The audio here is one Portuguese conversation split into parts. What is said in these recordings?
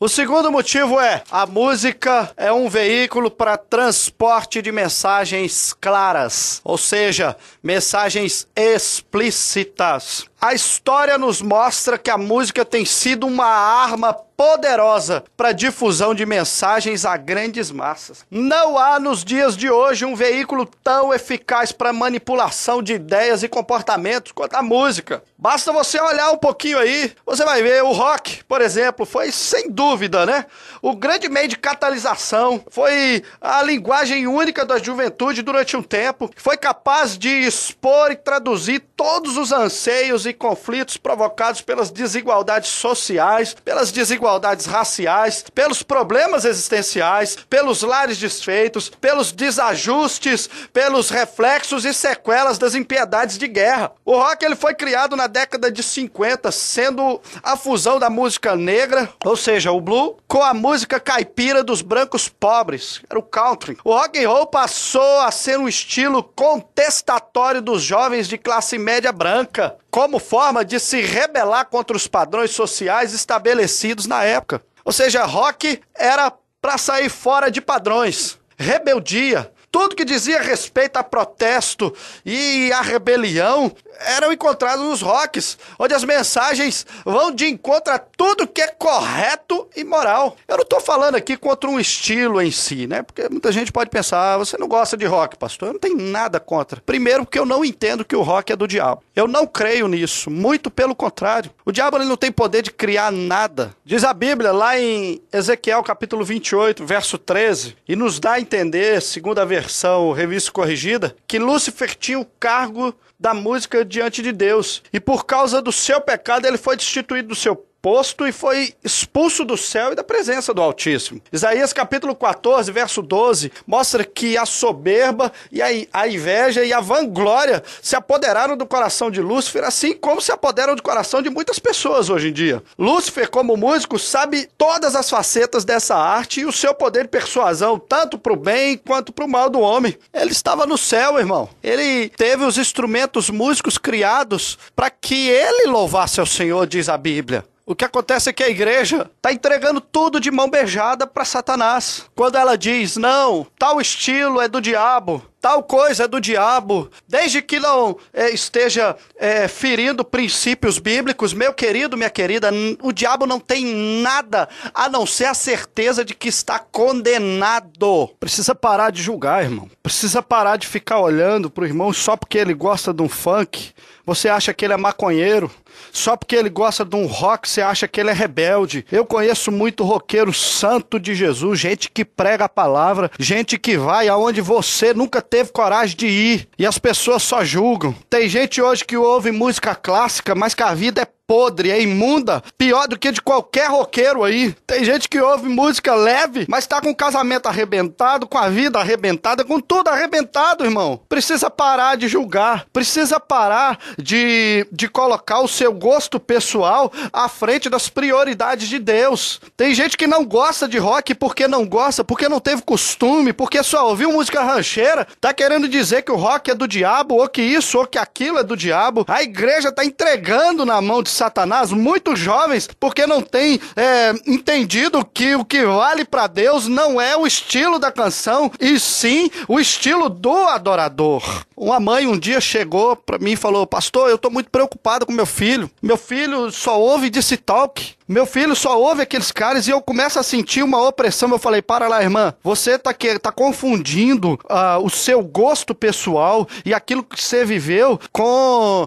O segundo motivo é: a música é um veículo para transporte de mensagens claras, ou seja, mensagens explícitas. A história nos mostra que a música tem sido uma arma poderosa para difusão de mensagens a grandes massas. Não há nos dias de hoje um veículo tão eficaz para manipulação de ideias e comportamentos quanto a música. Basta você olhar um pouquinho aí, você vai ver o rock, por exemplo, foi sem dúvida, né? O grande meio de catalisação, foi a linguagem única da juventude durante um tempo, foi capaz de expor e traduzir todos os anseios e conflitos provocados pelas desigualdades sociais, pelas desigualdades raciais, pelos problemas existenciais, pelos lares desfeitos, pelos desajustes, pelos reflexos e sequelas das impiedades de guerra. O rock ele foi criado na década de 50, sendo a fusão da música negra, ou seja, o blues, com a música caipira dos brancos pobres, era o country. O rock and roll passou a ser um estilo contestatório dos jovens de classe média branca, como forma de se rebelar contra os padrões sociais estabelecidos na época. Ou seja, rock era para sair fora de padrões, rebeldia. Tudo que dizia respeito a protesto e a rebelião eram encontrados nos rocks, onde as mensagens vão de encontro a tudo que é correto e moral. Eu não estou falando aqui contra um estilo em si, né? Porque muita gente pode pensar, você não gosta de rock, pastor. Eu não tenho nada contra. Primeiro, porque eu não entendo que o rock é do diabo. Eu não creio nisso, muito pelo contrário. O diabo ele não tem poder de criar nada. Diz a Bíblia lá em Ezequiel capítulo 28, verso 13, e nos dá a entender, segundo a versão revista corrigida, que Lúcifer tinha o cargo da música diante de Deus. E por causa do seu pecado, ele foi destituído do seu posto e foi expulso do céu e da presença do Altíssimo. Isaías capítulo 14, verso 12, mostra que a soberba e a inveja e a vanglória se apoderaram do coração de Lúcifer, assim como se apoderam do coração de muitas pessoas hoje em dia. Lúcifer, como músico, sabe todas as facetas dessa arte e o seu poder de persuasão, tanto para o bem quanto para o mal do homem. Ele estava no céu, irmão. Ele teve os instrumentos músicos criados para que ele louvasse ao Senhor, diz a Bíblia. O que acontece é que a igreja está entregando tudo de mão beijada para Satanás. Quando ela diz, não, tal estilo é do diabo, tal coisa é do diabo, desde que não esteja ferindo princípios bíblicos, meu querido, minha querida, o diabo não tem nada a não ser a certeza de que está condenado. Precisa parar de julgar, irmão. Precisa parar de ficar olhando para o irmão só porque ele gosta de um funk. Você acha que ele é maconheiro? Só porque ele gosta de um rock, você acha que ele é rebelde. Eu conheço muito roqueiro santo de Jesus, gente que prega a palavra, gente que vai aonde você nunca teve coragem de ir. E as pessoas só julgam. Tem gente hoje que ouve música clássica, mas que a vida é podre, é imunda, pior do que de qualquer roqueiro aí. Tem gente que ouve música leve, mas tá com o casamento arrebentado, com a vida arrebentada, com tudo arrebentado, irmão. Precisa parar de julgar, precisa parar de colocar o seu gosto pessoal à frente das prioridades de Deus. Tem gente que não gosta de rock porque não gosta, porque não teve costume, porque só ouviu música rancheira, tá querendo dizer que o rock é do diabo, ou que isso, ou que aquilo é do diabo. A igreja tá entregando na mão de Satanás muitos jovens porque não tem entendido que o que vale para Deus não é o estilo da canção, e sim o estilo do adorador. Uma mãe um dia chegou para mim e falou, pastor, eu tô muito preocupado com meu filho. Meu filho só ouve DC Talk. Meu filho só ouve aqueles caras e eu começo a sentir uma opressão. Eu falei, para lá, irmã, você tá confundindo o seu gosto pessoal e aquilo que você viveu com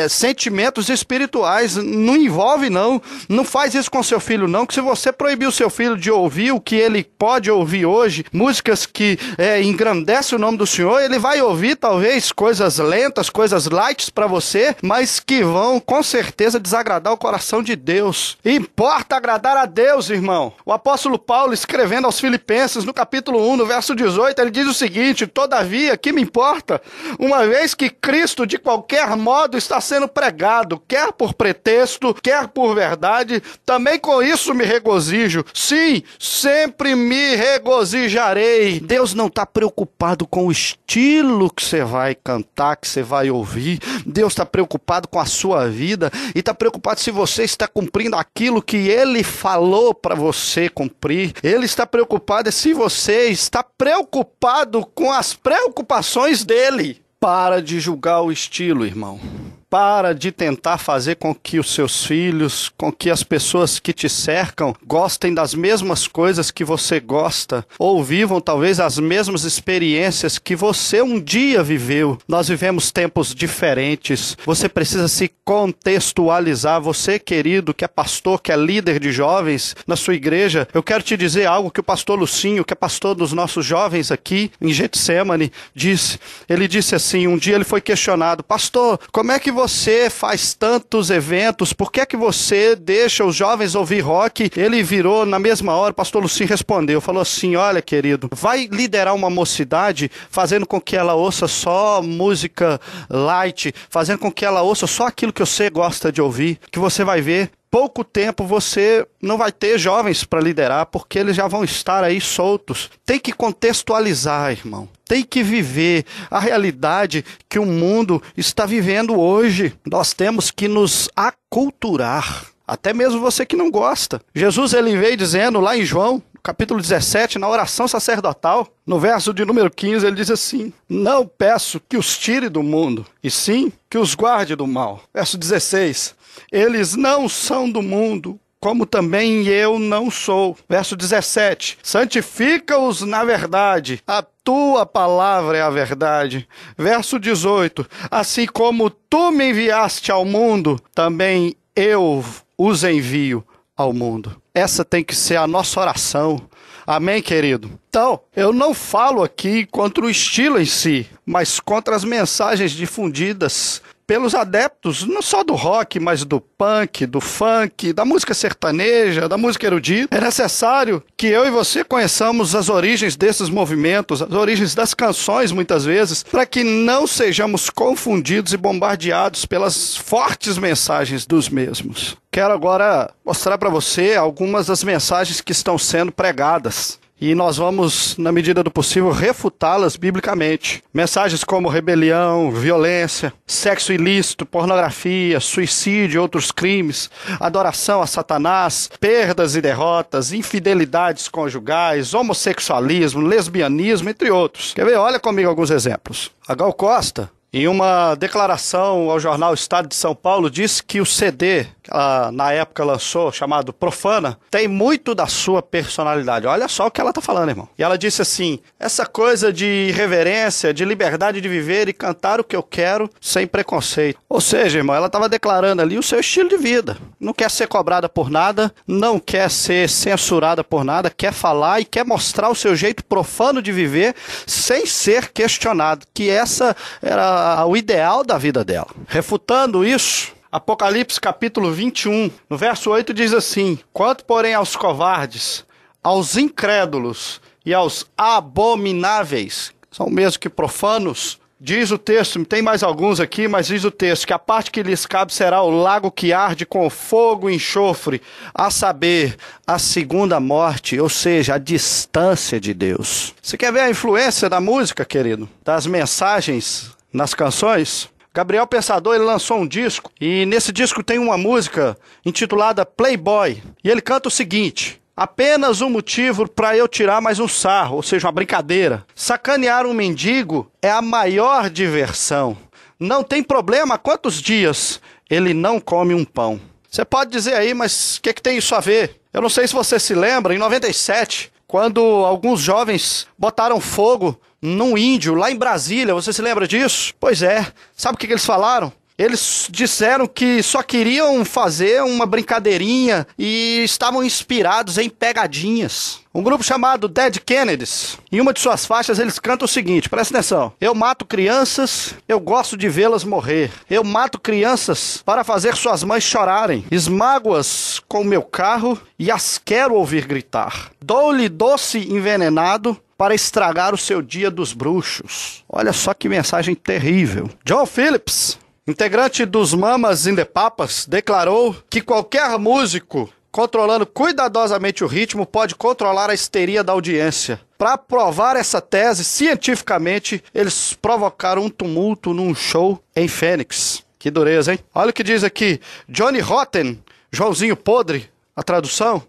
sentimentos espirituais. Não envolve, não. Não faz isso com seu filho, não, que se você proibir o seu filho de ouvir o que ele pode ouvir hoje, músicas que engrandecem o nome do Senhor, ele vai ouvir talvez coisas lentas, coisas light para você, mas que vão com certeza desagradar o coração de Deus. Importa agradar a Deus, irmão. O apóstolo Paulo, escrevendo aos Filipenses, no capítulo 1, no verso 18, ele diz o seguinte, todavia, que me importa? Uma vez que Cristo, de qualquer modo, está sendo pregado, quer por pretexto, quer por verdade, também com isso me regozijo. Sim, sempre me regozijarei. Deus não está preocupado com o estilo que você vai cantar, que você vai ouvir. Deus está preocupado com a sua vida e está preocupado se você está cumprindo aquilo que Ele falou para você cumprir. Ele está preocupado se você está preocupado com as preocupações dele. Para de julgar o estilo, irmão. Para de tentar fazer com que os seus filhos, com que as pessoas que te cercam gostem das mesmas coisas que você gosta, ou vivam talvez as mesmas experiências que você um dia viveu. Nós vivemos tempos diferentes. Você precisa se contextualizar. Você, querido, que é pastor, que é líder de jovens na sua igreja, eu quero te dizer algo que o pastor Lucinho, que é pastor dos nossos jovens aqui em Getsemane, disse. Ele disse assim, um dia ele foi questionado: pastor, como é que você faz tantos eventos? Por que é que você deixa os jovens ouvir rock? Ele virou na mesma hora, o pastor Lucinho respondeu, falou assim: olha, querido, vai liderar uma mocidade fazendo com que ela ouça só música light, fazendo com que ela ouça só aquilo que você gosta de ouvir, que você vai ver. Pouco tempo você não vai ter jovens para liderar, porque eles já vão estar aí soltos. Tem que contextualizar, irmão. Tem que viver a realidade que o mundo está vivendo hoje. Nós temos que nos aculturar. Até mesmo você que não gosta. Jesus, ele veio dizendo lá em João, capítulo 17, na oração sacerdotal, no verso de número 15, ele diz assim: não peço que os tire do mundo, e sim que os guarde do mal. Verso 16, eles não são do mundo, como também eu não sou. Verso 17, santifica-os na verdade, a tua palavra é a verdade. Verso 18, assim como tu me enviaste ao mundo, também eu os envio ao mundo. Essa tem que ser a nossa oração. Amém, querido? Então, eu não falo aqui contra o estilo em si, mas contra as mensagens difundidas pelos adeptos, não só do rock, mas do punk, do funk, da música sertaneja, da música erudita. É necessário que eu e você conheçamos as origens desses movimentos, as origens das canções, muitas vezes, para que não sejamos confundidos e bombardeados pelas fortes mensagens dos mesmos. Quero agora mostrar para você algumas das mensagens que estão sendo pregadas. E nós vamos, na medida do possível, refutá-las biblicamente. Mensagens como rebelião, violência, sexo ilícito, pornografia, suicídio e outros crimes, adoração a Satanás, perdas e derrotas, infidelidades conjugais, homossexualismo, lesbianismo, entre outros. Quer ver? Olha comigo alguns exemplos. A Gal Costa, em uma declaração ao jornal Estado de São Paulo, disse que o CD, que ela, na época, lançou, chamado Profana, tem muito da sua personalidade. Olha só o que ela está falando, irmão. E ela disse assim: essa coisa de irreverência, de liberdade de viver e cantar o que eu quero sem preconceito. Ou seja, irmão, ela estava declarando ali o seu estilo de vida. Não quer ser cobrada por nada, não quer ser censurada por nada, quer falar e quer mostrar o seu jeito profano de viver sem ser questionado. Que essa era o ideal da vida dela. Refutando isso, Apocalipse capítulo 21, no verso 8 diz assim: quanto porém aos covardes, aos incrédulos e aos abomináveis, são mesmo que profanos, diz o texto, tem mais alguns aqui, mas diz o texto, que a parte que lhes cabe será o lago que arde com fogo e enxofre, a saber, a segunda morte, ou seja, a distância de Deus. Você quer ver a influência da música, querido? Das mensagens nas canções? Gabriel Pensador, ele lançou um disco, e nesse disco tem uma música intitulada Playboy, e ele canta o seguinte: apenas um motivo para eu tirar mais um sarro, ou seja, uma brincadeira. Sacanear um mendigo é a maior diversão. Não tem problema há quantos dias ele não come um pão. Você pode dizer aí, mas o que tem isso a ver? Eu não sei se você se lembra, em 97, quando alguns jovens botaram fogo num índio lá em Brasília, você se lembra disso? Pois é, sabe o que eles falaram? Eles disseram que só queriam fazer uma brincadeirinha e estavam inspirados em pegadinhas. Um grupo chamado Dead Kennedys, em uma de suas faixas eles cantam o seguinte, presta atenção: eu mato crianças, eu gosto de vê-las morrer. Eu mato crianças para fazer suas mães chorarem. Esmago-as com o meu carro e as quero ouvir gritar. Dou-lhe doce envenenado para estragar o seu dia dos bruxos. Olha só que mensagem terrível. John Phillips, integrante dos Mamas and the Papas, declarou que qualquer músico controlando cuidadosamente o ritmo, pode controlar a histeria da audiência. Para provar essa tese, cientificamente, eles provocaram um tumulto num show em Fênix. Que dureza, hein? Olha o que diz aqui. Johnny Rotten, Joãozinho Podre, a tradução,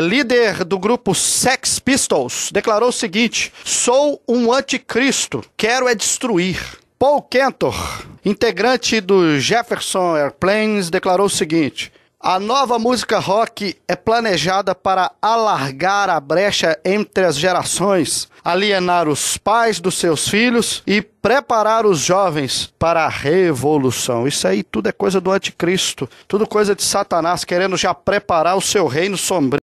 líder do grupo Sex Pistols, declarou o seguinte: sou um anticristo, quero é destruir. Paul Cantor, integrante do Jefferson Airplanes, declarou o seguinte: a nova música rock é planejada para alargar a brecha entre as gerações, alienar os pais dos seus filhos e preparar os jovens para a revolução. Isso aí tudo é coisa do anticristo, tudo coisa de Satanás querendo já preparar o seu reino sombrio.